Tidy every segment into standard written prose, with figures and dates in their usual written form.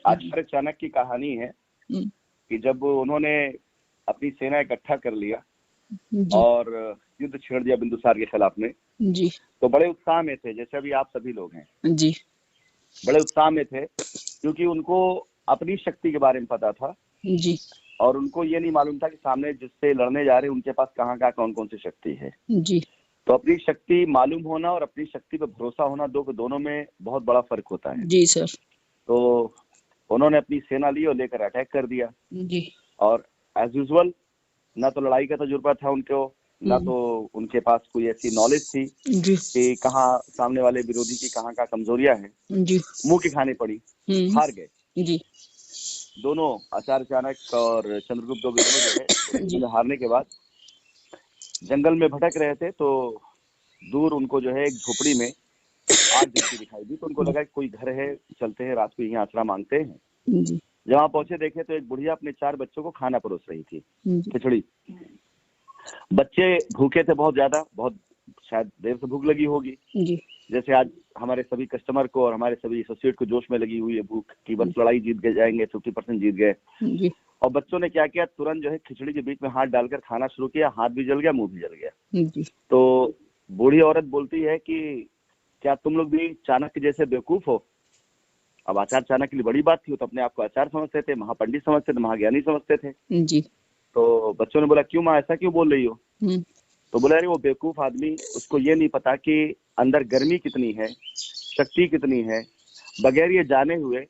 आचार्य चाणक्य की कहानी है कि जब उन्होंने अपनी सेना इकट्ठा कर लिया और युद्ध छेड़ दिया बिंदुसार के खिलाफ में जी, तो बड़े उत्साह में थे, जैसे अभी आप सभी लोग हैं जी, बड़े उत्साह में थे, क्योंकि उनको अपनी शक्ति के बारे में पता था जी, और उनको ये नहीं मालूम था कि सामने जिससे लड़ने जा रहे हैं उनके पास कहाँ कहाँ कौन कौन सी शक्ति है। जी, तो अपनी शक्ति मालूम होना और अपनी शक्ति पर भरोसा होना दोनों में बहुत बड़ा फर्क होता है। जी सर। तो उन्होंने अपनी सेना ली और लेकर अटैक कर दिया जी, और एज यूजुअल ना तो लड़ाई का तजुर्बा था उनको, ना तो उनके पास कोई ऐसी नॉलेज थी जी, कि कहाँ सामने वाले विरोधी की कहाँ कहाँ कमजोरियां हैं। जी, मुंह की खानी पड़ी, हार गए जी, दोनों। आचार्य चाणक्य और चंद्रगुप्त दोनों जो है हारने के बाद जंगल में भटक रहे थे, तो दूर उनको जो है एक झोपड़ी में आग जलती दिखाई दी। तो उनको लगा कि कोई घर है, चलते हैं रात को यहीं आसरा मांगते हैं। जी, जब वहां पहुंचे देखे तो एक बुढ़िया अपने 4 बच्चों को खाना परोस रही थी, खिचड़ी। बच्चे भूखे थे बहुत ज्यादा, बहुत शायद देर से भूख लगी होगी, जैसे आज हमारे सभी कस्टमर को और हमारे सभी एसोसिएट को जोश में लगी हुई है भूख की बस लड़ाई जीत गए जाएंगे, 50% जीत गए। और बच्चों ने क्या किया, तुरंत जो है खिचड़ी के बीच में हाथ डालकर खाना शुरू किया। हाथ भी जल गया, मुंह भी जल गया। तो बूढ़ी औरत बोलती है कि क्या तुम लोग भी चाणक्य जैसे बेवकूफ हो? अब आचार्य चाणक्य के लिए बड़ी बात थी, वो तो अपने आप को आचार्य समझते थे, महापंडित समझते थे, महाज्ञानी समझते थे। जी। तो बच्चों ने बोला क्यों माँ, ऐसा क्यों बोल रही हो? तो बोला अरे वो बेवकूफ आदमी, उसको ये नहीं पता कि अंदर गर्मी कितनी है, शक्ति कितनी है। बगैर ये जाने हुए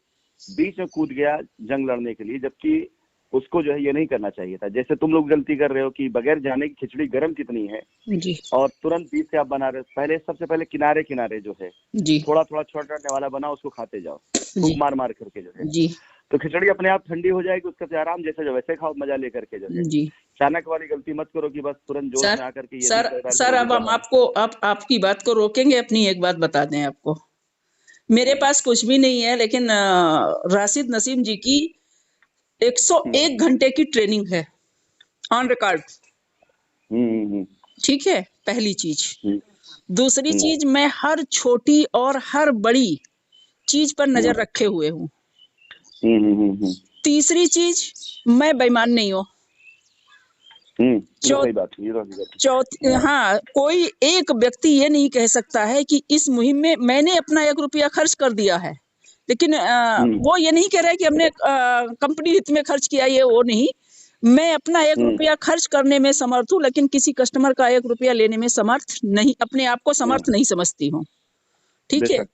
बीच में कूद गया जंग लड़ने के लिए, जबकि उसको जो है ये नहीं करना चाहिए था। जैसे तुम लोग गलती कर रहे हो कि बगैर जाने की खिचड़ी गर्म कितनी है जी। और तुरंत बीच से आप बना रहे हो। पहले सबसे पहले किनारे किनारे जो है जी। थोड़ा थोड़ा छोटा वाला बनाओ, उसको खाते जाओ खूब मार मार करके जो है जी। तो खिचड़ी अपने आप ठंडी हो जाएगी, उसका आराम जैसे जो वैसे खाओ, मजा लेकर के जो है। चाणक्य वाली गलती मत करो कि बस तुरंत जोश में आकर के ये सर अब हम आपको आपकी बात को रोकेंगे। अपनी एक बात बता दें आपको, मेरे पास कुछ भी नहीं है, लेकिन राशिद नसीम जी की 101 घंटे की ट्रेनिंग है ऑन रिकॉर्ड। ठीक है, पहली चीज। दूसरी चीज, मैं हर छोटी और हर बड़ी चीज पर नजर रखे हुए हूँ। तीसरी चीज, मैं बेईमान नहीं हूँ। चौथी, हाँ, कोई एक व्यक्ति ये नहीं कह सकता है कि इस मुहिम में मैंने अपना 1 रुपया खर्च कर दिया है, लेकिन वो ये नहीं कह रहा है कि हमने कंपनी हित में खर्च किया, ये वो नहीं। मैं अपना 1 रुपया खर्च करने में समर्थ हूँ, लेकिन किसी कस्टमर का 1 रुपया लेने में समर्थ नहीं, अपने आप को समर्थ नहीं समझती हूँ। ठीक है।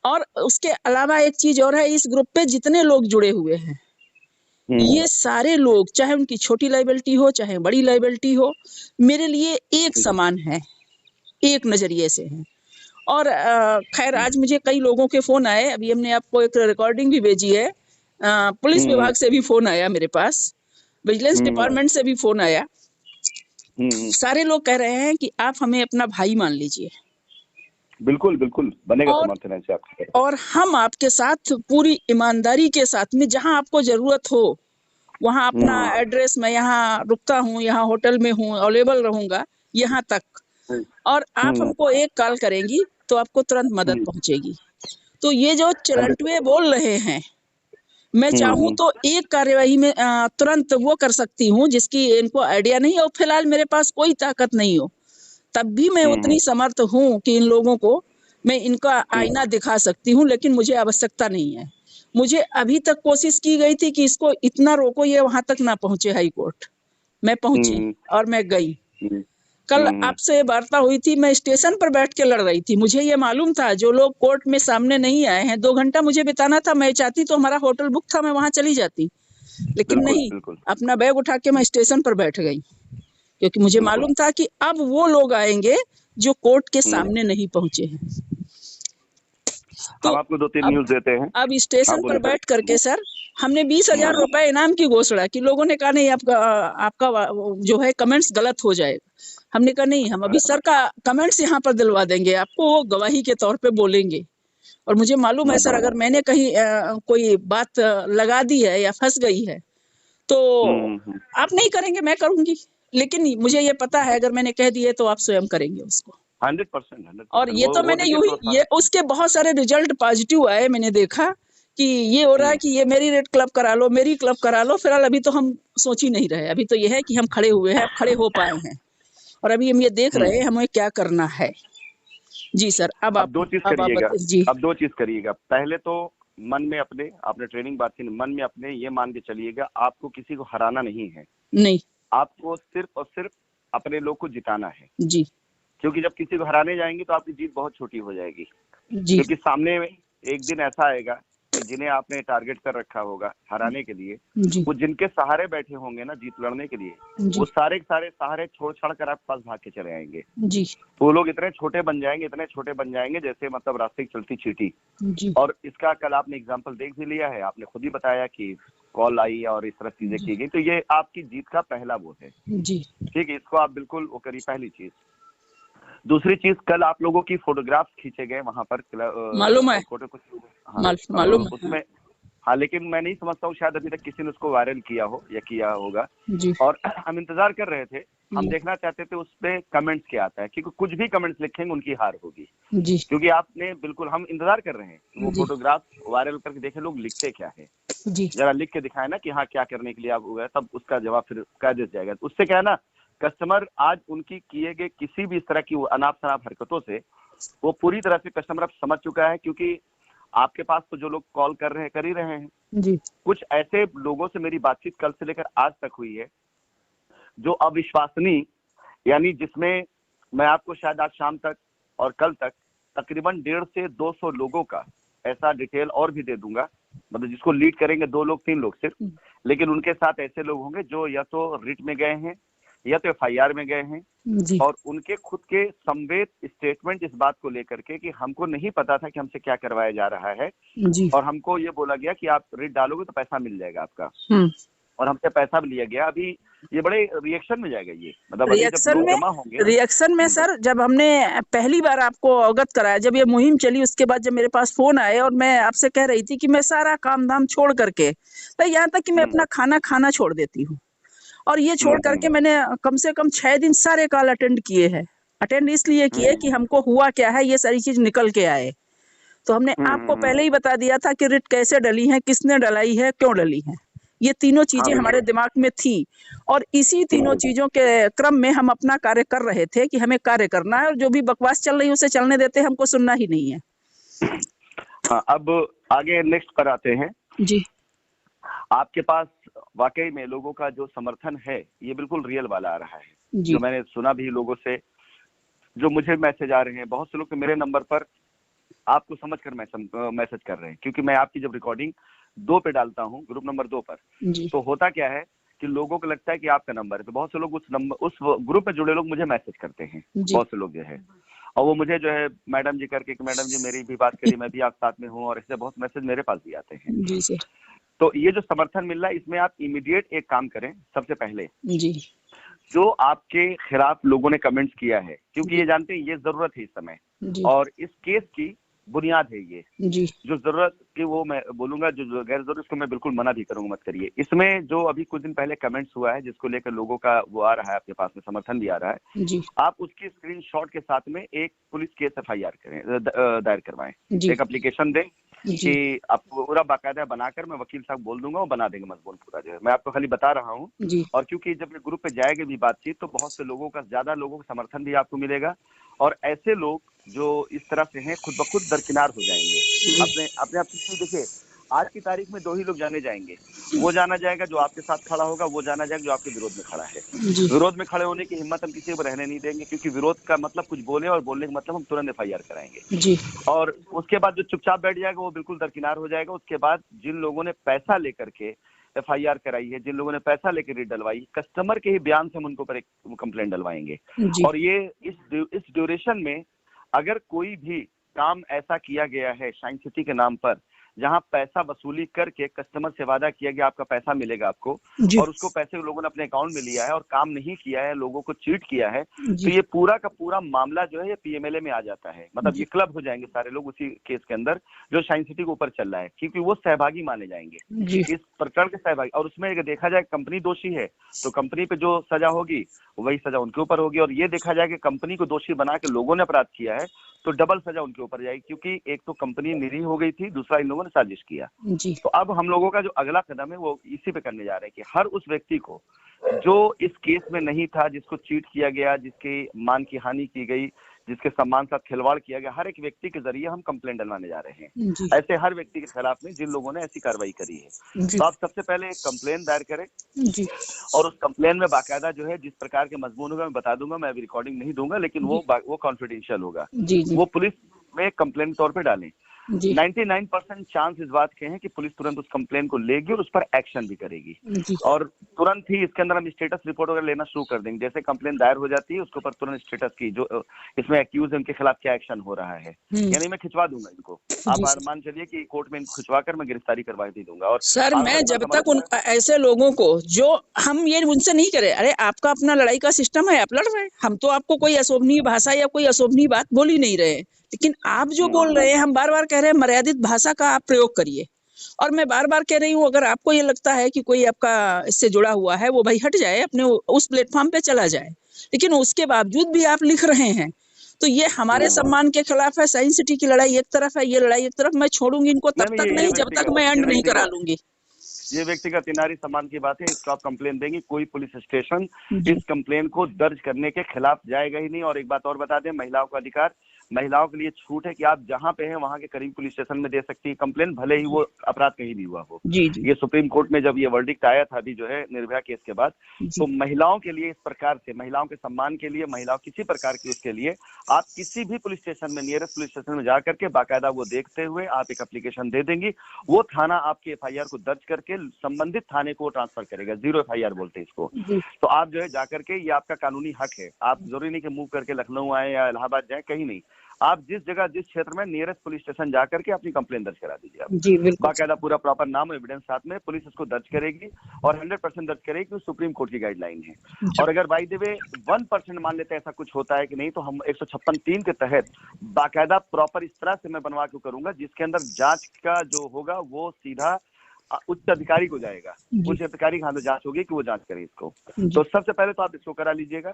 और उसके अलावा एक चीज और है, इस ग्रुप पे जितने लोग जुड़े हुए हैं, ये सारे लोग, चाहे उनकी छोटी लायबिलिटी हो चाहे बड़ी लायबिलिटी हो, मेरे लिए एक समान है, एक नजरिए से है। और खैर आज मुझे कई लोगों के फोन आए, अभी हमने आपको एक रिकॉर्डिंग भी भेजी है। पुलिस विभाग से भी फोन आया मेरे पास, विजिलेंस डिपार्टमेंट से भी फोन आया। सारे लोग कह रहे हैं कि आप हमें अपना भाई मान लीजिए। बिल्कुल बिल्कुल बनेगा समर्थन ऐसे आपके। और हम आपके साथ पूरी ईमानदारी के साथ में, जहां आपको जरूरत हो वहां अपना एड्रेस, मैं यहाँ रुकता हूँ, यहाँ होटल में हूँ, अवेलेबल रहूंगा यहाँ तक। और आप हमको एक कॉल करेंगी तो आपको तुरंत मदद पहुंचेगी। तो ये जो चलंटुए बोल रहे हैं, मैं चाहूँ तो एक कार्यवाही में तुरंत वो कर सकती हूँ जिसकी इनको आइडिया नहीं हो, फिलहाल मेरे पास कोई ताकत नहीं हो, तब भी मैं उतनी समर्थ हूँ कि इन लोगों को मैं इनका आईना दिखा सकती हूँ। लेकिन मुझे आवश्यकता नहीं है। मुझे अभी तक कोशिश की गई थी कि इसको इतना रोको, ये वहां तक ना पहुंचे हाई कोर्ट। मैं पहुंची और मैं गई। कल आपसे वार्ता हुई थी, मैं स्टेशन पर बैठ के लड़ रही थी। मुझे ये मालूम था जो लोग कोर्ट में सामने नहीं आए हैं, 2 घंटा मुझे बिताना था। मैं चाहती तो हमारा होटल बुक था, मैं वहां चली जाती, लेकिन नहीं, अपना बैग उठा के मैं स्टेशन पर बैठ गई, क्योंकि मुझे मालूम था कि अब वो लोग आएंगे जो कोर्ट के सामने नहीं पहुंचे हैं। तो हम आपको 2-3 न्यूज़ देते हैं। अब स्टेशन पर बैठ करके सर हमने 20,000 रुपए इनाम की घोषणा की। लोगों ने कहा नहीं, आपका जो है कमेंट्स गलत हो जाएगा। हमने कहा नहीं, हम अभी सर का कमेंट्स यहाँ पर दिलवा देंगे आपको, वो गवाही के तौर पे बोलेंगे। और मुझे मालूम है सर, अगर मैंने कहीं कोई बात लगा दी है या फंस गई है तो आप नहीं करेंगे, मैं करूंगी। लेकिन मुझे ये पता है अगर मैंने कह दिए तो आप स्वयं करेंगे उसको 100%। और ये तो मैंने ये उसके बहुत सारे रिजल्ट पॉजिटिव आए। मैंने देखा कि ये हो रहा है कि ये मेरी रेड क्लब करा लो, मेरी क्लब करा लो। फिलहाल अभी तो हम सोच ही नहीं रहे, अभी तो ये है कि हम खड़े हुए हैं, अब खड़े हो पाए हैं और अभी हम ये देख रहे हैं हमें क्या करना है। जी सर, अब दो चीज करिएगा। जी। अब दो चीज करिएगा। पहले तो मन में अपने, आपने ट्रेनिंग बात की, मन में अपने ये मान के चलिएगा आपको किसी को हराना नहीं है। नहीं, आपको सिर्फ और सिर्फ अपने लोग को जिताना है जी। क्योंकि जब किसी को हराने जाएंगे तो आपकी जीत बहुत छोटी हो जाएगी जी। क्योंकि सामने में एक दिन ऐसा आएगा कि जिन्हें आपने टारगेट कर रखा होगा हराने के लिए, वो जिनके सहारे बैठे होंगे ना जीत लड़ने के लिए, वो सारे के सारे सहारे छोड़ छाड़ कर आपके पास भाग के चले आएंगे। जी। वो लोग इतने छोटे बन जाएंगे, इतने छोटे बन जाएंगे जैसे मतलब रास्ते की चलती चींटी। जी। और इसका कल आपने एग्जाम्पल देख भी लिया है, आपने खुद ही बताया कि कॉल आई और इस तरह चीजें की गई, तो ये आपकी जीत का पहला वो है। जी, ठीक है, इसको आप बिल्कुल वो करिए, पहली चीज। दूसरी चीज, कल आप लोगों की फोटोग्राफ्स खींचे गए वहां पर, मालूम है, मालूम उसमें। हाँ, लेकिन मैं नहीं समझता हूँ शायद अभी तक किसी ने उसको वायरल किया हो या किया होगा। जी। और हम इंतजार कर रहे थे, हम देखना चाहते थे उस पे कमेंट्स क्या आता है, क्योंकि कुछ भी कमेंट्स लिखेंगे उनकी हार होगी। जी। क्योंकि आपने बिल्कुल, हम इंतजार कर रहे हैं वो फोटोग्राफ वायरल करके देखे लोग लिखते क्या है। जी। जरा लिख के दिखाए ना कि हाँ क्या करने के लिए आप हुआ है, तब उसका जवाब फिर कह दिया जाएगा। उससे क्या है ना, कस्टमर आज उनकी किए गए किसी भी इस तरह की अनाप शनाप हरकतों से वो पूरी तरह से कस्टमर अब समझ चुका है, क्योंकि आपके पास तो जो लोग कॉल कर रहे हैं कर ही रहे हैं। जी। कुछ ऐसे लोगों से मेरी बातचीत कल से लेकर आज तक हुई है जो अविश्वसनीय, यानी जिसमें मैं आपको शायद आज शाम तक और कल तक तकरीबन 150 से 200 लोगों का ऐसा डिटेल और भी दे दूंगा, मतलब जिसको लीड करेंगे 2 लोग 3 लोग सिर्फ, लेकिन उनके साथ ऐसे लोग होंगे जो या तो रिट में गए हैं या तो FIR में गए हैं। जी। और उनके खुद के संवेद स्टेटमेंट इस बात को लेकर के कि हमको नहीं पता था कि हमसे क्या करवाया जा रहा है। जी। और हमको ये बोला गया कि आप रिट डालोगे तो पैसा मिल जाएगा आपका, और हमसे पैसा भी लिया गया। अभी ये बड़े रिएक्शन में जाएगा ये, मतलब रिएक्शन में जमा होंगे। रिएक्शन में सर, जब हमने पहली बार आपको अवगत कराया, जब ये मुहिम चली, उसके बाद जब मेरे पास फोन आए और मैं आपसे कह रही थी कि मैं सारा काम धाम छोड़ करके, तो यहाँ तक कि मैं अपना खाना खाना छोड़ देती हूँ, और ये छोड़ करके मैंने कम से कम 6 दिन सारे कॉल अटेंड किए हैं। अटेंड इसलिए किए कि हमको हुआ क्या है, ये सारी चीज निकल के आए। तो हमने आपको पहले ही बता दिया था कि रिट कैसे डली है, किसने डलाई है, क्यों डली है, ये तीनों चीजें हमारे दिमाग में थी। और इसी तीनों चीजों के क्रम में हम अपना कार्य कर रहे थे कि हमें कार्य करना है, और जो भी बकवास चल रही है उसे चलने देते हैं, हमको सुनना ही नहीं है। हाँ, अब आगे नेक्स्ट पर आते हैं। जी। आपके पास वाकई में लोगों का जो समर्थन है ये बिल्कुल रियल वाला आ रहा है। जो मैंने सुना भी लोगों से, जो मुझे मैसेज आ रहे हैं, बहुत से लोग तो मेरे नंबर पर आपको समझकर मैसेज कर रहे हैं, क्योंकि मैं आपकी जब रिकॉर्डिंग 2 पे डालता हूँ, ग्रुप नंबर 2 पर, तो होता क्या है कि लोगों को लगता है कि आपका नंबर है, तो बहुत से लोग उस ग्रुप में जुड़े लोग मुझे मैसेज करते हैं, बहुत से लोग जो है, और वो मुझे जो है मैडम जी करके, मैडम जी मेरी भी बात करी, मैं भी आप साथ में हूँ, और इससे बहुत मैसेज मेरे पास भी आते हैं। जी सर। तो ये जो समर्थन मिल रहा है, इसमें आप इमीडिएट एक काम करें। सबसे पहले जी, जो आपके खिलाफ लोगों ने कमेंट्स किया है, क्योंकि ये जानते हैं ये जरूरत है इस समय, और इस केस की बुनियाद है ये जी, जो जरूरत की वो मैं बोलूंगा, जो गैर जरूरत उसको मैं बिल्कुल मना भी करूंगा, मत करिए। इसमें जो अभी कुछ दिन पहले कमेंट्स हुआ है, जिसको लेकर लोगों का वो आ रहा है, आपके पास में समर्थन भी आ रहा है जी, आप उसकी स्क्रीनशॉट के साथ में एक पुलिस केस FIR करें, दायर करवाएं, एक एप्लीकेशन दें कि आप पूरा बाकायदा बनाकर, मैं वकील साहब बोल दूंगा, वो बना देंगे मजबून पूरा, जो है मैं आपको खाली बता रहा हूँ। और क्योंकि जब ये ग्रुप पे जाएगी भी बातचीत, तो बहुत से लोगों का, ज्यादा लोगों का समर्थन भी आपको मिलेगा, और ऐसे लोग जो इस तरह से हैं खुद ब खुद दरकिनार हो जाएंगे। अपने आप देखिए, आज की तारीख में 2 ही लोग जाने जाएंगे, वो जाना जाएगा जो आपके साथ खड़ा होगा, वो जाना जाएगा जो आपके विरोध में खड़ा है। विरोध में खड़े होने की हिम्मत हम किसी को रहने नहीं देंगे, क्योंकि विरोध का मतलब कुछ बोले, और बोलने का मतलब हम तुरंत FIR कराएंगे जी। और उसके बाद जो चुपचाप बैठ जाएगा वो बिल्कुल दरकिनार हो जाएगा। उसके बाद जिन लोगों ने पैसा लेकर के FIR कराई है, जिन लोगों ने पैसा लेकर रिट डलवाई, कस्टमर के ही बयान से हम उनके ऊपर एक कंप्लेंट डलवाएंगे। और ये इस ड्यूरेशन में अगर कोई भी काम ऐसा किया गया है शाइन सिटी के नाम पर, जहां पैसा वसूली करके कस्टमर से वादा किया गया आपका पैसा मिलेगा आपको, और उसको पैसे लोगों ने अपने अकाउंट में लिया है और काम नहीं किया है, लोगों को चीट किया है, तो ये पूरा का पूरा मामला जो है ये PMLA में आ जाता है। मतलब ये क्लब हो जाएंगे सारे लोग उसी केस के अंदर जो शाइन सिटी के ऊपर चल रहा है, क्योंकि वो सहभागी माने जाएंगे इस प्रकरण के सहभागी। और उसमें अगर देखा जाए कंपनी दोषी है तो कंपनी पे जो सजा होगी वही सजा उनके ऊपर होगी, और ये देखा जाए कि कंपनी को दोषी बना के लोगों ने अपराध किया है तो डबल सजा उनके ऊपर जाएगी, क्योंकि एक तो कंपनी निरीह हो गई थी, दूसरा इन लोगों ने ने साजिश किया। तो अब हम लोगों का जो अगला कदम है वो इसी पे करने जा रहे हैं कि हर उस व्यक्ति को जो इस केस में नहीं था, जिसको चीट किया गया, जिसके मान की हानि की गई, जिसके सम्मान साथ खिलवाड़ किया गया, हर एक व्यक्ति के जरिए हम कंप्लेंट डलवाने जा रहे हैं ऐसे हर व्यक्ति के खिलाफ में जिन लोगों ने ऐसी कार्रवाई करी है। तो आप सबसे पहले एक कंप्लेंट दायर करें और उस कंप्लेंट में बाकायदा जो है जिस प्रकार के मजमून होगा मैं बता दूंगा, मैं अभी रिकॉर्डिंग नहीं दूंगा, लेकिन वो कॉन्फिडेंशियल होगा, वो पुलिस में कंप्लेंट तौर पे डालें। 99% चांस इस बात के हैं कि पुलिस तुरंत उस कंप्लेन को लेगी और उस पर एक्शन भी करेगी और तुरंत ही इसके अंदर हम स्टेटस रिपोर्ट वगैरह लेना शुरू कर देंगे। जैसे कंप्लेन दायर हो जाती है उसके ऊपर तुरंत स्टेटस की जो इसमें एक्यूज है उनके खिलाफ क्या एक्शन हो रहा है, यानी मैं खिंचवा दूंगा इनको। आप मान चलिए कि कोर्ट में इनको खिंचवा कर मैं गिरफ्तारी करवा भी दूंगा। और सर मैं जब तक उन ऐसे लोगों को जो हम ये उनसे नहीं करे, अरे आपका अपना लड़ाई का सिस्टम है, आप लड़ रहे हैं, हम तो आपको कोई अशोभनीय भाषा या कोई अशोभनीय बात बोल ही नहीं रहे, लेकिन आप जो बोल रहे हैं हम बार बार कह रहे हैं मर्यादित भाषा का आप प्रयोग करिए। और मैं बार बार कह रही हूँ अगर आपको ये लगता है कि कोई आपका इससे जुड़ा हुआ है वो भाई हट जाए, अपने उस प्लेटफॉर्म पे चला जाए, लेकिन उसके बावजूद भी आप लिख रहे हैं तो ये हमारे सम्मान के खिलाफ है। साइंस सिटी की लड़ाई एक तरफ है, ये लड़ाई एक तरफ। मैं छोड़ूंगी इनको तब तक नहीं जब तक मैं एंड नहीं करा लूंगी। ये व्यक्तिगत नारी सम्मान की बात है, इसको आप कंप्लेन देंगी, कोई पुलिस स्टेशन इस कंप्लेन को दर्ज करने के खिलाफ जाएगा ही नहीं। और एक बात और बता दें, महिलाओं का अधिकार, महिलाओं के लिए छूट है कि आप जहां पे हैं वहां के करीब पुलिस स्टेशन में दे सकती है कंप्लेन, भले ही वो अपराध कहीं भी हुआ हो। ये सुप्रीम कोर्ट में जब ये वर्डिक्ट आया था अभी जो है निर्भया केस के बाद, तो महिलाओं के लिए इस प्रकार से, महिलाओं के सम्मान के लिए, महिलाओं किसी प्रकार की उसके लिए आप किसी भी पुलिस स्टेशन में, नियरेस्ट पुलिस स्टेशन में जाकर के बाकायदा वो देखते हुए आप एक एप्लीकेशन दे देंगी, वो थाना आपके FIR को दर्ज करके संबंधित थाने को ट्रांसफर करेगा। 0 FIR बोलते हैं इसको। तो आप जो है जाकर के, ये आपका कानूनी हक है, आप जरूरी नहीं कि मूव करके लखनऊ आए या इलाहाबाद जाए, कहीं नहीं, आप जिस जगह जिस क्षेत्र में नियरेस्ट पुलिस स्टेशन जाकर के अपनी कंप्लेन दर्ज करा दीजिए। आप बाकायदा पूरा प्रॉपर नाम एविडेंस साथ में पुलिस उसको दर्ज करेगी और 100% दर्ज करेगी, तो सुप्रीम कोर्ट की गाइडलाइन है। और अगर बाय द वे 1% मान लेते हैं ऐसा कुछ होता है कि नहीं, तो हम 156(3) के तहत बाकायदा प्रॉपर इस तरह से मैं बनवा के करूंगा जिसके अंदर जांच का जो होगा वो सीधा उच्च अधिकारी को जाएगा, उच्च अधिकारी का जांच होगी कि वो जांच करे इसको। तो सबसे पहले तो आप इसको करा लीजिएगा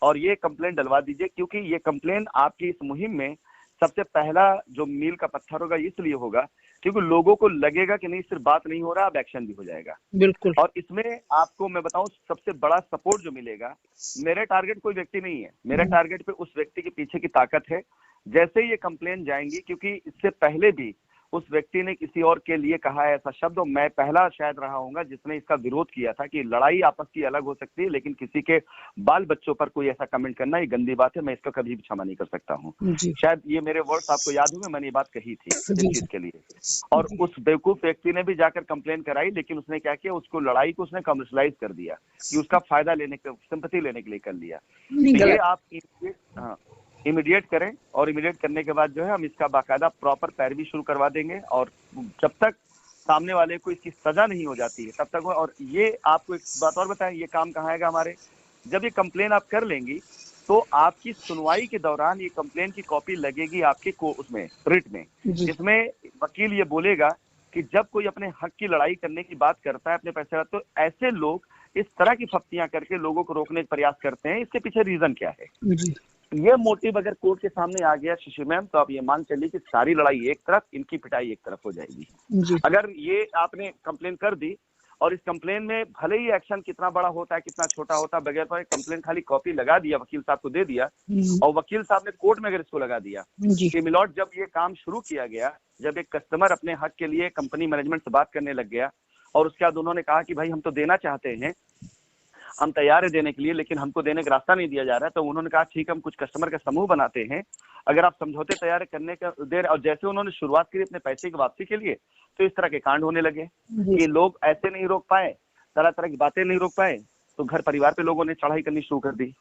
और ये कंप्लेन डलवा दीजिए, क्योंकि ये कंप्लेन आपकी इस मुहिम में सबसे पहला जो मील का पत्थर होगा, इसलिए होगा क्योंकि लोगों को लगेगा कि नहीं सिर्फ बात नहीं हो रहा, अब एक्शन भी हो जाएगा। बिल्कुल। और इसमें आपको मैं बताऊं सबसे बड़ा सपोर्ट जो मिलेगा, मेरे टारगेट कोई व्यक्ति नहीं है, मेरे टारगेट पे उस व्यक्ति के पीछे की ताकत है। जैसे ही ये कंप्लेन जाएंगी, क्योंकि इससे पहले भी उस व्यक्ति ने किसी और के लिए कहा है ऐसा शब्द, और मैं पहला शायद रहा हूंगा जिसने इसका विरोध किया था कि लड़ाई आपस की अलग हो सकती है, लेकिन किसी के बाल बच्चों पर कोई ऐसा कमेंट करना ये गंदी बात है, मैं इसका कभी भी क्षमा नहीं कर सकता हूँ। शायद ये मेरे वर्ड्स आपको याद होंगे, मैंने ये बात कही थी इस चीज के लिए। और उस बेवकूफ व्यक्ति ने भी जाकर कंप्लेन कराई, लेकिन उसने क्या किया, उसको लड़ाई को उसने कमर्शलाइज कर दिया कि उसका फायदा लेने के, सिंपैथी लेने के लिए कर लिया। ये आप इमीडिएट करें और इमीडिएट करने के बाद जो है हम इसका बाकायदा प्रॉपर पैरवी शुरू करवा देंगे, और जब तक सामने वाले को इसकी सजा नहीं हो जाती है तब तक। और ये आपको एक बात और बताएं, ये काम कहाँ आएगा हमारे, जब ये कंप्लेन आप कर लेंगी तो आपकी सुनवाई के दौरान ये कंप्लेन की कॉपी लगेगी आपके उसमें रिट में, जिसमें वकील ये बोलेगा कि जब कोई अपने हक की लड़ाई करने की बात करता है अपने पैसे, तो ऐसे लोग इस तरह की फप्तियां करके लोगों को रोकने का प्रयास करते हैं, इसके पीछे रीजन क्या है। ये मोटिव अगर कोर्ट के सामने आ गया शिशु मैम, तो आप ये मान चलिए कि सारी लड़ाई एक तरफ, इनकी पिटाई एक तरफ हो जाएगी। अगर ये आपने कंप्लेन कर दी और इस कंप्लेन में भले ही एक्शन कितना बड़ा होता है कितना छोटा होता है, बगैर पर कंप्लेन खाली कॉपी लगा दिया, वकील साहब को दे दिया, और वकील साहब ने कोर्ट में अगर इसको लगा दिया कि मिलॉर्ड जब ये काम शुरू किया गया, जब एक कस्टमर अपने हक के लिए कंपनी मैनेजमेंट से बात करने लग गया और उसके बाद उन्होंने कहा कि भाई हम तो देना चाहते हैं, हम तैयार है देने के लिए, लेकिन हमको देने का रास्ता नहीं दिया जा रहा है, तो उन्होंने कहा ठीक हम कुछ कस्टमर का समूह बनाते हैं, अगर आप समझौते तैयार करने का देर। और जैसे उन्होंने शुरुआत की अपने पैसे की वापसी के लिए, तो इस तरह के कांड होने लगे कि लोग ऐसे नहीं रोक पाए, तरह तरह की बातें नहीं रोक पाए, तो घर परिवार पे लोगों ने चढ़ाई करनी शुरू कर दी।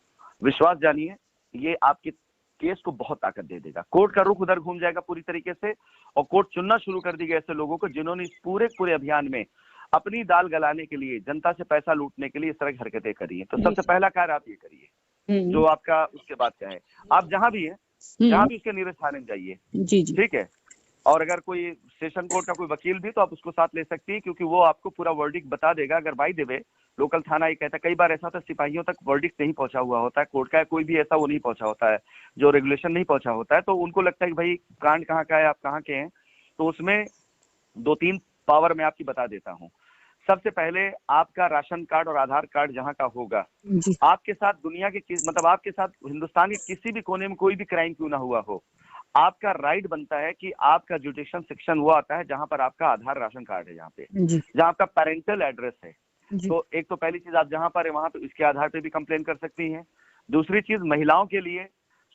विश्वास जानिए, ये आपके केस को बहुत ताकत दे देगा, कोर्ट का रुख उधर घूम जाएगा पूरी तरीके से, और कोर्ट चुनना शुरू कर देगी ऐसे लोगों को जिन्होंने इस पूरे अभियान में अपनी दाल गलाने के लिए, जनता से पैसा लूटने के लिए इस तरह की हरकतें करी है। तो सबसे पहला कार्य आप ये करिए, जो आपका उसके बाद क्या है, आप जहां भी है, जहां भी उसके नियरेस्ट थाने में जाइए, ठीक है। और अगर कोई सेशन कोर्ट का कोई वकील भी, तो आप उसको साथ ले सकती है, क्योंकि वो आपको पूरा वर्डिक्ट बता देगा। अगर बाय द वे लोकल थाना ये कहता है, कई बार ऐसा होता है सिपाहियों तक वर्डिक्ट नहीं पहुंचा हुआ होता है, कोर्ट का कोई भी ऐसा वो नहीं पहुंचा होता है, जो रेगुलेशन नहीं पहुंचा होता है, तो उनको लगता है कि भाई कांड कहाँ का है, आप कहाँ के हैं, तो उसमें 2-3 पावर मैं आपकी बता देता हूँ। सबसे पहले आपका राशन कार्ड और आधार कार्ड जहाँ का होगा, आपके साथ दुनिया के मतलब आपके साथ हिंदुस्तान के किसी भी कोने में कोई भी क्राइम क्यों ना हुआ हो, आपका राइट बनता है कि आपका जुडिशियल सेक्शन वो आता है जहां पर आपका आधार राशन कार्ड है, जहां आपका पेरेंटल एड्रेस है। तो एक तो पहली चीज, आप जहां पर है वहां पे इसके आधार पे भी कंप्लेन कर सकती हैं। दूसरी चीज, महिलाओं के लिए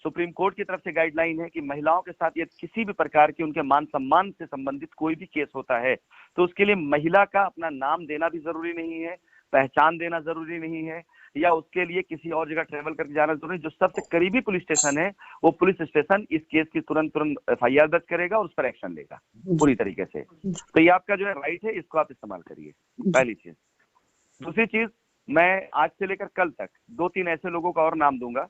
सुप्रीम कोर्ट की तरफ से गाइडलाइन है कि महिलाओं के साथ यदि किसी भी प्रकार की उनके मान सम्मान से संबंधित कोई भी केस होता है तो उसके लिए महिला का अपना नाम देना भी जरूरी नहीं है, पहचान देना जरूरी नहीं है, या उसके लिए किसी और जगह ट्रेवल करके जाना जरूरी। जो सबसे करीबी पुलिस स्टेशन है वो पुलिस स्टेशन इस केस की तुरंत FIR दर्ज करेगा और उस पर एक्शन लेगा पूरी तरीके से। तो ये आपका जो है राइट है, इसको आप इस्तेमाल करिए, पहली चीज। दूसरी चीज, मैं आज से लेकर कल तक 2-3 ऐसे लोगों का और नाम दूंगा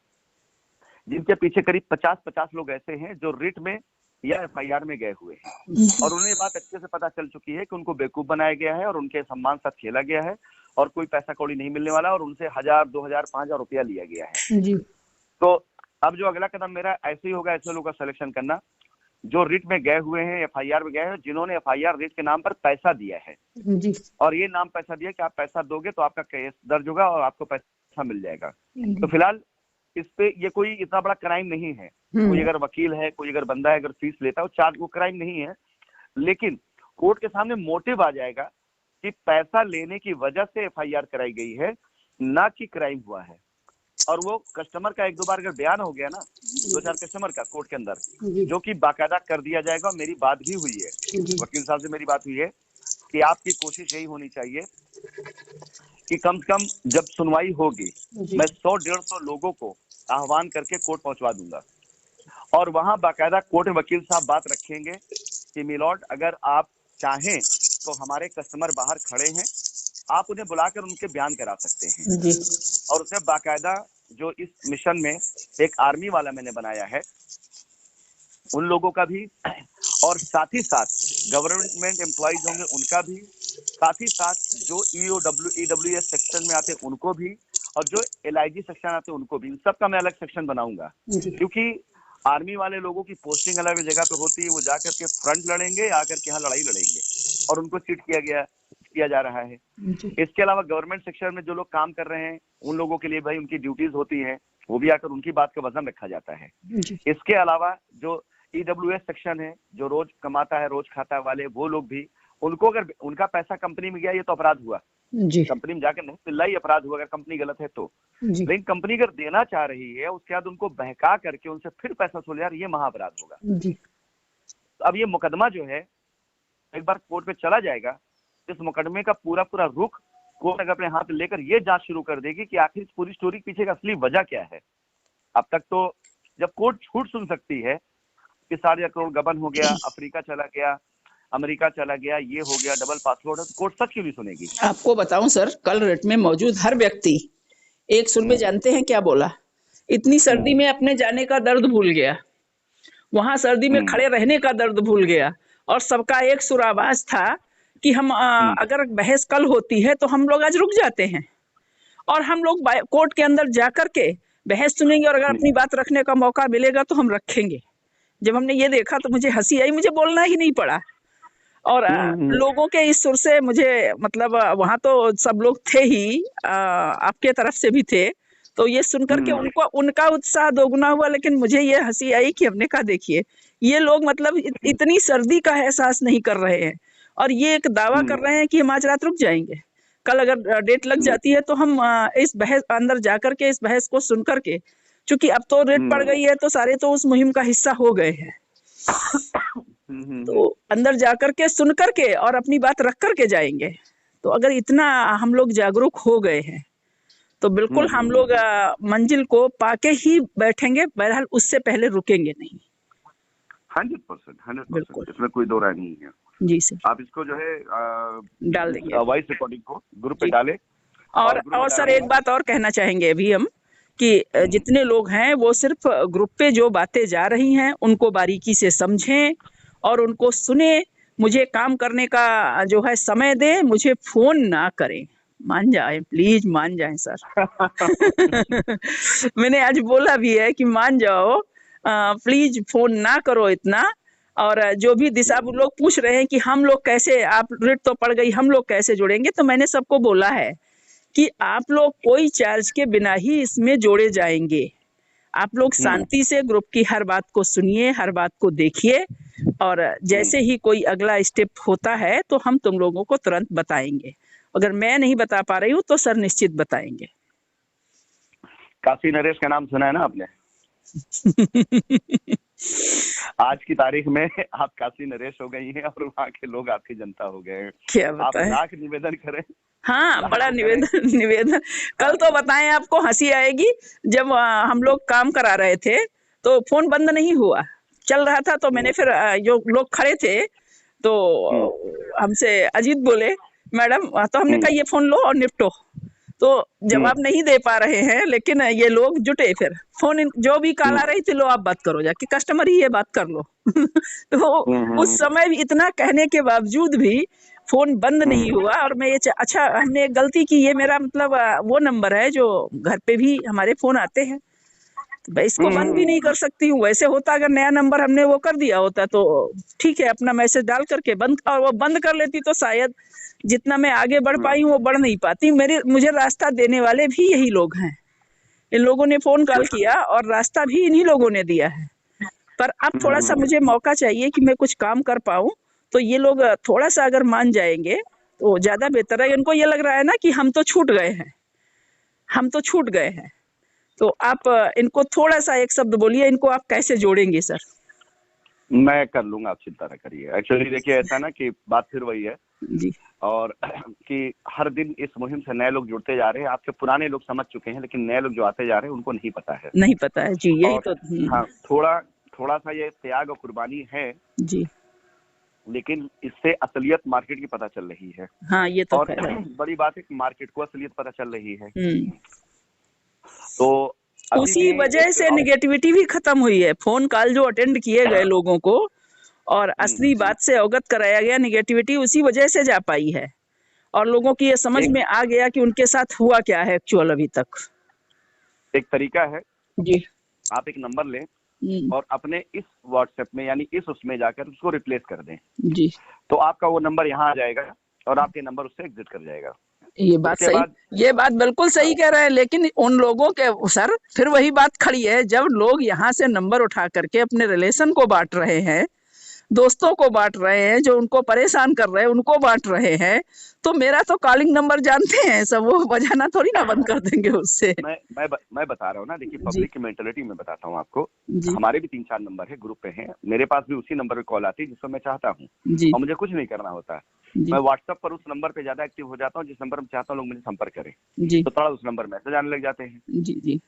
जिनके पीछे करीब 50 लोग ऐसे हैं जो रिट में या FIR में गए हुए हैं और उन्हें बात अच्छे से पता चल चुकी है कि उनको बेवकूफ बनाया गया है और उनके सम्मान साथ खेला गया है और कोई पैसा कौड़ी नहीं मिलने वाला और उनसे 1000, 2000, 5000 रुपया लिया गया है जी। तो अब जो अगला कदम मेरा ऐसे ही होगा, ऐसे लोगों का सिलेक्शन करना जो रिट में गए हुए हैं, FIR में गए हैं, जिन्होंने FIR रिट के नाम पर पैसा दिया है जी। और ये नाम पैसा दिया कि आप पैसा दोगे तो आपका केस दर्ज होगा और आपको पैसा मिल जाएगा। तो फिलहाल इस पे ये कोई इतना बड़ा क्राइम नहीं है। कोई अगर वकील है, कोई अगर बंदा है, अगर फीस लेता है, वो क्राइम नहीं है, लेकिन कोर्ट के सामने मोटिव आ जाएगा कि पैसा लेने की वजह से FIR कराई गई है, ना कि क्राइम हुआ है। और वो कस्टमर का 1-2 बार अगर बयान हो गया ना, 2-4 कस्टमर का कोर्ट के अंदर, जो कि बाकायदा कर दिया जाएगा। मेरी बात भी हुई है, वकील साहब से मेरी बात हुई है कि आपकी कोशिश यही होनी चाहिए कि कम से कम जब सुनवाई होगी मैं 100-150 लोगों को आह्वान करके कोर्ट पहुंचवा दूंगा और वहां बाकायदा कोर्ट में वकील साहब बात रखेंगे कि मिलॉर्ड, अगर आप चाहें तो हमारे कस्टमर बाहर खड़े हैं, आप उन्हें बुलाकर उनके बयान करा सकते हैं जी। और उसमें बाकायदा जो इस मिशन में एक आर्मी वाला मैंने बनाया है उन लोगों का भी, और साथ ही साथ गवर्नमेंट एम्प्लॉइज होंगे उनका भी, साथ ही साथ जो EWS सेक्शन में आते हैं उनको भी, और जो LIG सेक्शन आते हैं उनको भी, इन सबका मैं अलग सेक्शन बनाऊंगा। क्योंकि आर्मी वाले लोगों की पोस्टिंग अलग जगह पे होती है, वो जाकर के फ्रंट लड़ेंगे, आकर के यहाँ लड़ाई लड़ेंगे और उनको चीट किया जा रहा है। इसके अलावा गवर्नमेंट सेक्टर में जो लोग काम कर रहे हैं उन लोगों के लिए भाई उनकी ड्यूटीज होती है, वो भी आकर उनकी बात का वजन रखा जाता है। इसके अलावा जो EWS सेक्शन है, जो रोज कमाता है रोज खाता है वाले, वो लोग भी, उनको अगर उनका पैसा कंपनी में गया ये तो अपराध हुआ जी। कंपनी में जाकर नहीं मिला ही अपराध हुआ अगर कंपनी गलत है तो। लेकिन कंपनी अगर देना चाह रही है उसके बाद उनको बहका करके उनसे फिर पैसा वसूल, यार ये महाअपराध होगा जी। अब ये मुकदमा जो है एक बार कोर्ट पे चला जाएगा, इस मुकदमे का पूरा रुख कोर्ट अगर अपने हाथ लेकर ये जांच शुरू कर देगी कि आखिर इस पूरी स्टोरी के पीछे का असली वजह क्या है। अब तक तो जब कोर्ट झूठ सुन सकती है कि 7.5 करोड़ गबन हो गया, अफ्रीका चला गया, अमेरिका चला गया, ये हो गया, डबल पासपोर्ट, कोर्ट सच क्यों नहीं सुनेगी। आपको बताऊं सर, कल रेट में मौजूद हर व्यक्ति एक सुर में जानते हैं क्या बोला, इतनी सर्दी में अपने जाने का दर्द भूल गया, वहां सर्दी में खड़े रहने का दर्द भूल गया, और सबका एक सुर आवाज था कि हम अगर बहस कल होती है तो हम लोग आज रुक जाते हैं और हम लोग कोर्ट के अंदर जाकर के बहस सुनेंगे और अगर अपनी बात रखने का मौका मिलेगा तो हम रखेंगे। जब हमने ये देखा तो मुझे हंसी आई, मुझे बोलना ही नहीं पड़ा। और लोगों के इस सुर से मुझे मतलब वहां तो सब लोग थे ही, आपके तरफ से भी थे, तो ये सुनकर के उनका उत्साह दोगुना हुआ। लेकिन मुझे ये हंसी आई कि हमने कहा देखिए ये लोग मतलब इतनी सर्दी का एहसास नहीं कर रहे हैं और ये एक दावा कर रहे हैं कि हम आज रात रुक जाएंगे, कल अगर डेट लग जाती है तो हम इस बहस अंदर जाकर के इस बहस को सुन करके, चूंकि अब तो रेट पड़ गई है तो सारे तो उस मुहिम का हिस्सा हो गए हैं, तो अंदर जाकर के सुन करके और अपनी बात रख करके जाएंगे। तो अगर इतना हम लोग जागरूक हो गए हैं तो बिल्कुल हम लोग मंजिल को पाके ही बैठेंगे, बहरहाल उससे पहले रुकेंगे नहीं। 100% इसमें कोई दो राय नहीं है जी सर। आप इसको जो है डाल देंगे वॉइस रिकॉर्डिंग को ग्रुप पे डालें। और सर एक बात और कहना चाहेंगे अभी हम कि जितने लोग हैं वो सिर्फ ग्रुप पे जो बातें जा रही हैं उनको बारीकी से समझें और उनको सुने, मुझे काम करने का जो है समय दे, मुझे फोन ना करें, मान जाए प्लीज, मान जाए सर। मैंने आज बोला भी है कि मान जाओ, प्लीज फोन ना करो इतना, और जो भी दिशा लोग पूछ रहे हैं कि हम लोग कैसे, आप रेट तो पड़ गई, हम लोग कैसे जोड़ेंगे, तो मैंने सबको बोला है कि आप लोग कोई चार्ज के बिना ही इसमें जोड़े जाएंगे। आप लोग शांति से ग्रुप की हर बात को सुनिए, हर बात को देखिए, और जैसे ही कोई अगला स्टेप होता है तो हम तुम लोगों को तुरंत बताएंगे। अगर मैं नहीं बता पा रही हूँ तो सर निश्चित बताएंगे। काशी नरेश का नाम सुना है ना आपने? आज की तारीख में आप काशी नरेश हो गई हैं और वहाँ के लोग आपकी जनता हो गए हैं। क्या आप बताएं? लाख निवेदन करें। हाँ, बड़ा निवेदन। कल तो बताएं, आपको हंसी आएगी, जब हम लोग काम करा रहे थे तो फोन बंद नहीं हुआ, चल रहा था, तो मैंने फिर जो लोग खड़े थे तो हमसे अजीत बोले, मैडम, तो हमने कहा ये फोन लो और निपटो। तो जवाब नहीं दे पा रहे हैं, लेकिन ये लोग जुटे, फिर फोन जो भी कॉल आ रही थी, लो आप बात करो, जाके कस्टमर ही ये बात कर लो। तो उस समय भी इतना कहने के बावजूद भी फोन बंद नहीं हुआ। और मैं ये अच्छा, हमने एक गलती की, ये मेरा मतलब वो नंबर है जो घर पे भी हमारे फोन आते हैं, तो मैं इसको बंद भी नहीं कर सकती हूँ। वैसे होता अगर नया नंबर हमने वो कर दिया होता तो ठीक है, अपना मैसेज डाल करके बंद, और वो बंद कर लेती तो शायद जितना मैं आगे बढ़ पाई हूँ वो बढ़ नहीं पाती। मुझे रास्ता देने वाले भी यही लोग हैं। इन लोगों ने फोन कॉल किया और रास्ता भी इन्हीं लोगों ने दिया है। पर अब थोड़ा सा मुझे मौका चाहिए कि मैं कुछ काम कर पाऊं, तो ये लोग थोड़ा सा अगर मान जाएंगे तो ज्यादा बेहतर है। इनको ये लग रहा है ना कि हम तो छूट गए हैं, हम तो छूट गए हैं। तो आप इनको थोड़ा सा एक शब्द बोलिए, इनको आप कैसे जोड़ेंगे सर? मैं कर लूंगा, आप चिंता न करिए। एक्चुअली देखिए, ऐसा ना कि बात फिर वही है जी, और कि हर दिन इस मुहिम से नए लोग जुड़ते जा रहे हैं। आपके पुराने लोग समझ चुके हैं, लेकिन नए लोग जो आते जा रहे हैं उनको नहीं पता है। नहीं पता है जी, यही तो। हाँ, थोड़ा सा ये त्याग और कुर्बानी है जी, लेकिन इससे असलियत मार्केट की पता चल रही है। हाँ, ये तो और बड़ी बात है कि मार्केट को असलियत पता चल रही है। तो उसी वजह से निगेटिविटी भी खत्म हुई है। फोन कॉल जो अटेंड किए गए लोगों को और असली बात से अवगत कराया गया, निगेटिविटी उसी वजह से जा पाई है, और लोगों की ये समझ में आ गया कि उनके साथ हुआ क्या है एक्चुअल अभी तक। एक तरीका है जी, आप एक नंबर लें और अपने इस व्हाट्सएप में यानी इस उसमें जाकर उसको रिप्लेस कर दें जी, तो आपका वो नंबर यहाँ आ जाएगा और आपके नंबर उससे एग्जिट कर जाएगा। ये बात सही, ये बात बिल्कुल सही कह रहे हैं। लेकिन उन लोगों के सर फिर वही बात खड़ी है, जब लोग यहाँ से नंबर उठा करके अपने रिलेशन को बांट रहे हैं, दोस्तों को बांट रहे हैं, जो उनको परेशान कर रहे हैं उनको बांट रहे हैं, तो मेरा तो कॉलिंग नंबर जानते हैं सब, वो बजाना थोड़ी ना बंद कर देंगे उससे। मैं बता रहा हूँ ना, देखिए पब्लिक की मेंटालिटी में बताता हूँ आपको। हमारे भी 3-4 नंबर है, ग्रुप पे हैं, मेरे पास भी उसी नंबर पे कॉल आती है जिसको मैं चाहता हूँ और मुझे कुछ नहीं करना होता। मैं व्हाट्सएप पर उस नंबर पे ज्यादा एक्टिव हो जाता हूँ जिस नंबर में चाहता हूँ लोग मुझे संपर्क करें, तो थोड़ा उस नंबर मैसेज आने लग जाते हैं। जी,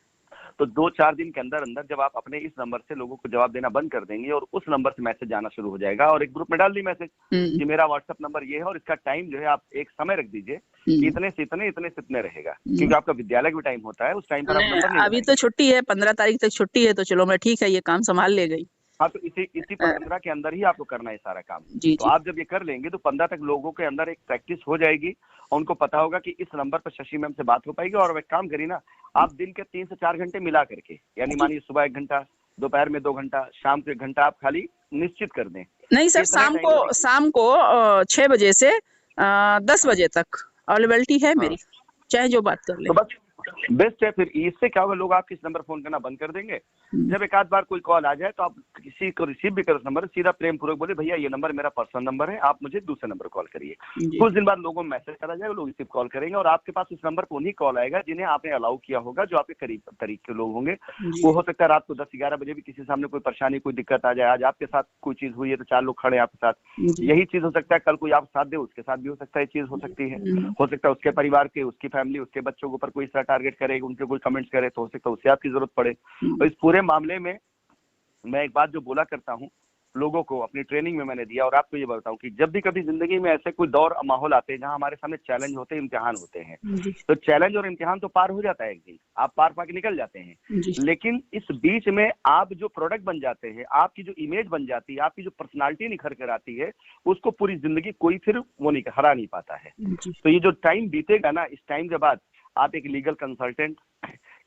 तो 2-4 दिन के अंदर अंदर जब आप अपने इस नंबर से लोगों को जवाब देना बंद कर देंगे और उस नंबर से मैसेज आना शुरू हो जाएगा, और एक ग्रुप में डाल दी मैसेज कि मेरा व्हाट्सएप नंबर ये है और इसका टाइम जो है आप एक समय रख दीजिए कि इतने से इतने रहेगा, क्योंकि आपका विद्यालय का टाइम होता है, उस टाइम पर आप नंबर नहीं। अभी तो छुट्टी है, 15 तारीख तक छुट्टी है, तो चलो मैं ठीक है, ये काम संभाल ले गई। हाँ, तो इसी 15 के अंदर ही आपको करना है सारा काम। तो आप जब ये कर लेंगे तो 15 तक लोगों के अंदर एक प्रैक्टिस हो जाएगी और उनको पता होगा कि इस नंबर पर शशि मैम से बात हो पाएगी। और एक काम करिए ना, आप दिन के 3 से 4 घंटे मिला करके, यानी मानिए सुबह 1 घंटा, दोपहर में 2 घंटा, शाम को 1 घंटा आप खाली निश्चित कर दें। नहीं सर, शाम को 6 बजे से 10 बजे तक अवेलेबिलिटी है मेरी, चाहे जो बात कर ले। तो बस बेस्ट है। फिर इससे क्या होगा, लोग आपके इस नंबर फोन करना बंद कर देंगे। जब एक आध बार कोई कॉल आ जाए तो आप किसी को रिसीव भी करो उस नंबर, सीधा प्रेम पूर्वक बोले भैया ये नंबर मेरा पर्सनल नंबर है, आप मुझे दूसरे नंबर कॉल करिए। कुछ दिन बाद लोगों में मैसेज करा जाएगा, लोग रिसीव कॉल करेंगे और आपके पास उस नंबर पर उन्हीं कॉल आएगा जिन्हें आपने अलाउ किया होगा, जो आपके करीब के लोग होंगे। वो हो सकता है रात को 10-11 बजे भी किसी सामने कोई परेशानी कोई दिक्कत आ जाए, आज आपके साथ कोई चीज हुई है तो 4 लोग खड़े हैं आपके साथ, यही चीज हो सकता है। कल कोई आप साथ दे, उसके साथ भी हो सकता है चीज हो सकती है। हो सकता है उसके परिवार के, उसकी फैमिली, उसके बच्चों के ऊपर कोई इस तरह टारगेट करे, उनके कोई कमेंट्स करे, तो हो सकता है उससे आपकी जरूरत पड़े। और इस पूरे मामले में मैं एक बात जो बोला करता हूँ लोगों को, अपनी ट्रेनिंग में मैंने दिया और आपको ये बताऊं कि जब भी कभी जिंदगी में ऐसे कोई दौर माहौल आते हैं जहां हमारे सामने चैलेंज होते हैं, इम्तिहान होते हैं, तो चैलेंज और इम्तिहान तो पार हो जाता है, एक दिन आप पार पा के निकल जाते हैं। लेकिन इस बीच में आप जो प्रोडक्ट बन जाते हैं, आपकी जो इमेज बन जाती है, आपकी जो पर्सनालिटी निखर कर आती है, उसको पूरी जिंदगी कोई फिर वो नहीं हरा नहीं पाता है। तो ये जो टाइम बीतेगा ना, इस टाइम के बाद आप एक लीगल कंसल्टेंट,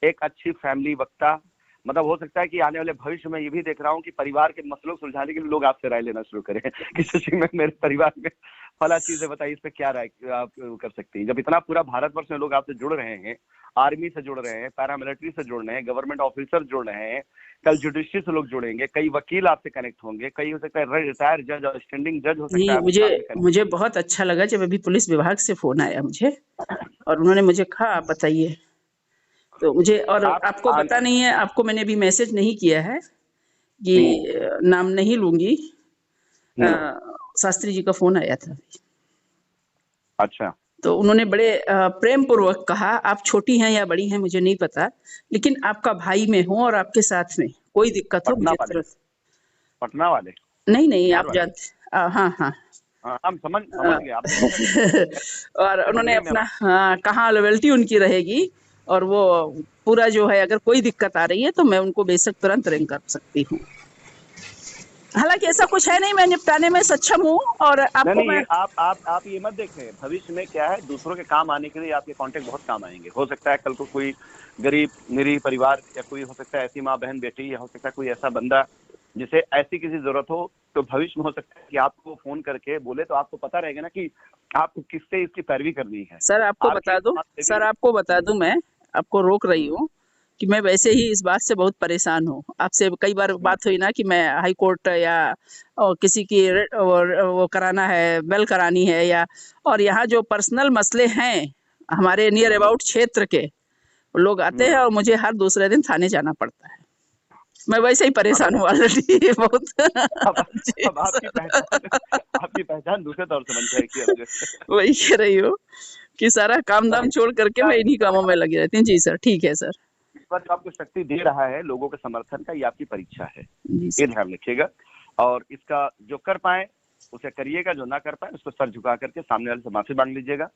एक अच्छी फैमिली वक्ता, मतलब हो सकता है कि आने वाले भविष्य में ये भी देख रहा हूँ कि परिवार के मसलों सुलझाने के लिए लोग आपसे राय लेना शुरू करें कि शशि में मेरे परिवार में फला चीजें बताइए, इस पे क्या राय आप कर सकती हैं। जब इतना पूरा भारतवर्ष में लोग आपसे जुड़ रहे हैं, आर्मी से जुड़ रहे हैं, पैरामिलिट्री से जुड़ रहे हैं, गवर्नमेंट ऑफिसर जुड़ रहे हैं, कल जुडिशरी से लोग जुड़ेंगे, कई वकील आपसे कनेक्ट होंगे, कई हो सकता है रिटायर जज और स्टैंडिंग जज हो सकता है। मुझे बहुत अच्छा लगा जब अभी पुलिस विभाग से फोन आया मुझे और उन्होंने मुझे कहा आप बताइए, तो मुझे और आपको पता नहीं है, आपको मैंने अभी मैसेज नहीं किया है कि नाम नहीं लूंगी, शास्त्री जी का फोन आया था। अच्छा। तो उन्होंने बड़े प्रेम पूर्वक कहा, आप छोटी हैं या बड़ी हैं मुझे नहीं पता, लेकिन आपका भाई में हूँ और आपके साथ में कोई दिक्कत हो मुझे तुरंत। पटना वाले? नहीं आप जानते, हाँ हम समझ गए आप। और उन्होंने अपना कहाँ लॉयल्टी उनकी रहेगी, और वो पूरा जो है अगर कोई दिक्कत आ रही है तो मैं उनको बेशक तुरंत रिंग कर सकती हूँ। हालांकि ऐसा कुछ है नहीं, मैं निपटाने में सक्षम हूँ। और आपको नहीं, मैं आप ये मत देखें, भविष्य में क्या है, दूसरों के काम आने के लिए आपके कांटेक्ट बहुत काम आएंगे। हो सकता है कल को कोई गरीब निरीह परिवार, या कोई हो सकता है ऐसी माँ बहन बेटी, या हो सकता है कोई ऐसा बंदा जिसे ऐसी किसी जरूरत हो, तो भविष्य में हो सकता है कि आपको फोन करके बोले, तो आपको पता रहेगा ना कि आपको किससे इसकी पैरवी करनी है। सर आपको बता दूं, मैं आपको रोक रही हूँ कि मैं वैसे ही इस बात से बहुत परेशान हूँ। आपसे कई बार बात हुई ना कि मैं हाई कोर्ट या किसी की वो कराना है, बेल करानी है, या और यहाँ जो पर्सनल मसले हैं हमारे नियर अबाउट क्षेत्र के, लोग आते हैं और मुझे हर दूसरे दिन थाने जाना पड़ता है। मैं वैसे ही परेशान हूँ ऑलरेडी बहुत। अब आपकी पहचान दूसरे तौर से बन जाएगी। वही कह रही हूँ कि सारा काम दाम छोड़ करके मैं इन्हीं कामों में लगी रहती हूँ। जी सर, ठीक है सर। ईश्वर जो आपको शक्ति दे रहा है लोगों के समर्थन का, ये आपकी परीक्षा है, ये ध्यान रखिएगा। और इसका जो कर पाए उसे करिएगा, जो ना कर पाए उसको सर झुका करके सामने वाले से माफी मांग लीजिएगा।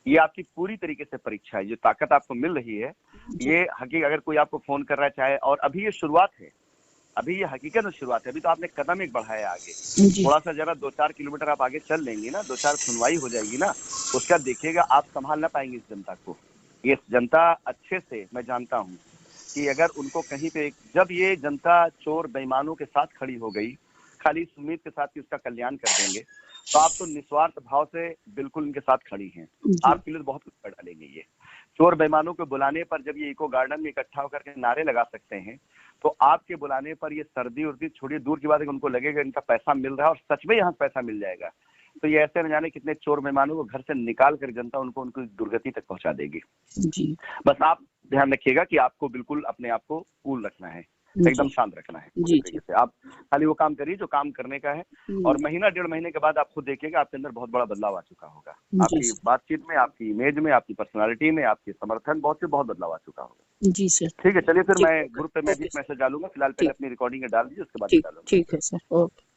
ये आपकी पूरी तरीके से परीक्षा है। जो ताकत आपको मिल रही है, ये हकीकत, अगर कोई आपको फोन कर रहा है चाहे, और अभी ये शुरुआत है, अभी ये हकीकत में शुरुआत है, अभी तो आपने कदम एक बढ़ाया आगे। थोड़ा सा जरा 2-4 किलोमीटर आप आगे चल लेंगी ना, 2-4 सुनवाई हो जाएगी ना, उसका देखिएगा आप संभाल ना पाएंगे इस जनता को। ये जनता अच्छे से, मैं जानता हूँ कि अगर उनको कहीं पे, जब ये जनता चोर बेईमानों के साथ खड़ी हो गई, खाली इस उम्मीद के साथ कि उसका कल्याण कर देंगे, तो आप तो निस्वार्थ भाव से बिल्कुल इनके साथ खड़ी हैं। आपके लिए बहुत कुछ कर डालेंगे ये चोर बेईमानों के बुलाने पर। जब ये इको गार्डन में इकट्ठा होकर के नारे लगा सकते हैं, तो आपके बुलाने पर ये सर्दी उर्दी छोड़िए, दूर की बात है कि उनको लगेगा इनका पैसा मिल रहा है, और सच में यहाँ पैसा मिल जाएगा, तो ये ऐसे न जाने कितने चोर मेहमानों को घर से निकाल कर जनता उनको उनकी दुर्गति तक पहुंचा देगी। जी। बस आप ध्यान रखिएगा कि आपको बिल्कुल अपने आप को कूल रखना है, एकदम शांत रखना है। जी से आप खाली वो काम करिए जो काम करने का है, और महीना 1.5 महीने के बाद आप खुद देखिएगा आपके अंदर बहुत बड़ा बदलाव आ चुका होगा। आपकी बातचीत में, आपकी इमेज में, आपकी पर्सनालिटी में, आपके समर्थन बहुत बदलाव आ चुका होगा। जी सर। ठीक है, चलिए फिर मैं ग्रुप पे मैं भी मैसेज डालूंगा। फिलहाल पहले अपनी रिकॉर्डिंग डाल दीजिए, उसके बाद डालूंगा। ठीक है सर, ओके।